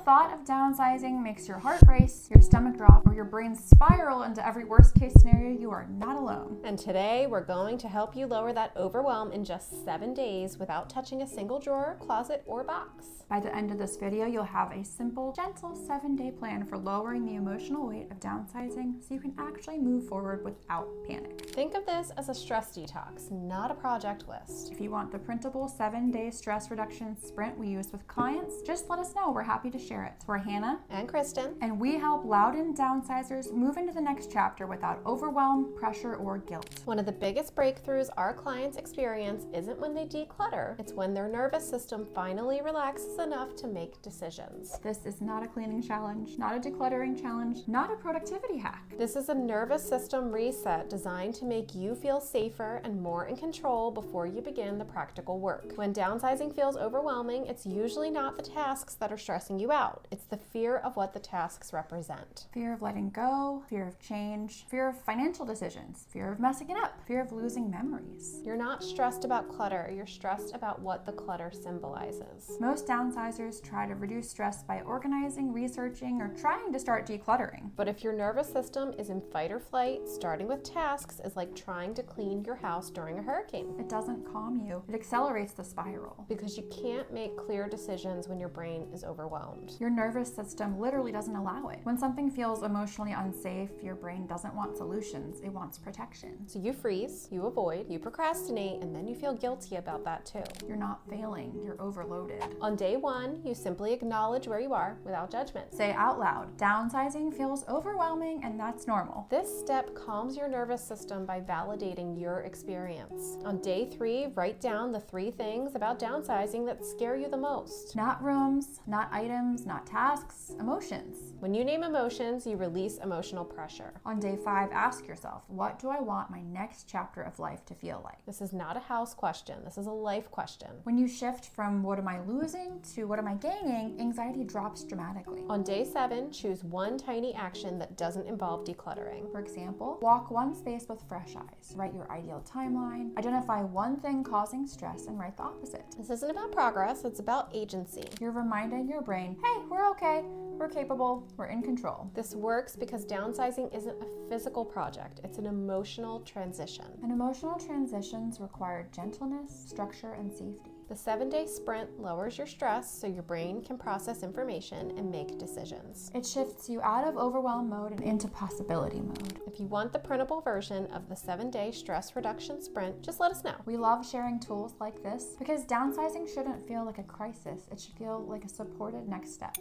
thought of downsizing makes your heart race, your stomach drop, or your brain spiral into every worst-case scenario, you are not alone. And today, we're going to help you lower that overwhelm in just 7 days without touching a single drawer, closet, or box. By the end of this video, you'll have a simple, gentle 7-day plan for lowering the emotional weight of downsizing so you can actually move forward without panic. Think of this as a stress detox, not a project list. If you want the printable 7-day stress reduction sprint we use with clients, just let us know. We're happy to share it. We're Hannah And Kristen. and we help loud-in downsizers move into the next chapter without overwhelm, pressure, or guilt. One of the biggest breakthroughs our clients experience isn't when they declutter, it's when their nervous system finally relaxes enough to make decisions. This is not a cleaning challenge, not a decluttering challenge, not a productivity hack. This is a nervous system reset designed to make you feel safer and more in control before you begin the practical work. When downsizing feels overwhelming, it's usually not the tasks that are stressing you out. It's the fear of what the tasks represent. Fear of letting go, fear of change, fear of financial decisions, fear of messing it up, fear of losing memories. You're not stressed about clutter, you're stressed about what the clutter symbolizes. Most downsizers try to reduce stress by organizing, researching, or trying to start decluttering. But if your nervous system is in fight or flight, starting with tasks is like trying to clean your house during a hurricane. It doesn't calm you, it accelerates the spiral. Because you can't make clear decisions when your brain is overwhelmed. Your nervous system literally doesn't allow it. When something feels emotionally unsafe, your brain doesn't want solutions, it wants protection. So you freeze, you avoid, you procrastinate, and then you feel guilty about that too. You're not failing, you're overloaded. On day 1, you simply acknowledge where you are without judgment. Say out loud, downsizing feels overwhelming and that's normal. This step calms your nervous system by validating your experience. On day 3, write down the 3 things about downsizing that scare you the most. Not rooms, not items, not tasks, emotions. When you name emotions, you release emotional pressure. On day 5, ask yourself, what do I want my next chapter of life to feel like? This is not a house question, this is a life question. When you shift from what am I losing to what am I gaining, anxiety drops dramatically. On day 7, choose one tiny action that doesn't involve decluttering. For example, walk one space with fresh eyes. Write your ideal timeline. Identify one thing causing stress and write the opposite. This isn't about progress, it's about agency. You're reminding your brain, hey, we're okay, we're capable, we're in control. This works because downsizing isn't a physical project, it's an emotional transition. And emotional transitions require gentleness, structure, and safety. The 7-day sprint lowers your stress so your brain can process information and make decisions. It shifts you out of overwhelm mode and into possibility mode. If you want the printable version of the 7-day stress reduction sprint, just let us know. We love sharing tools like this because downsizing shouldn't feel like a crisis. It should feel like a supported next step.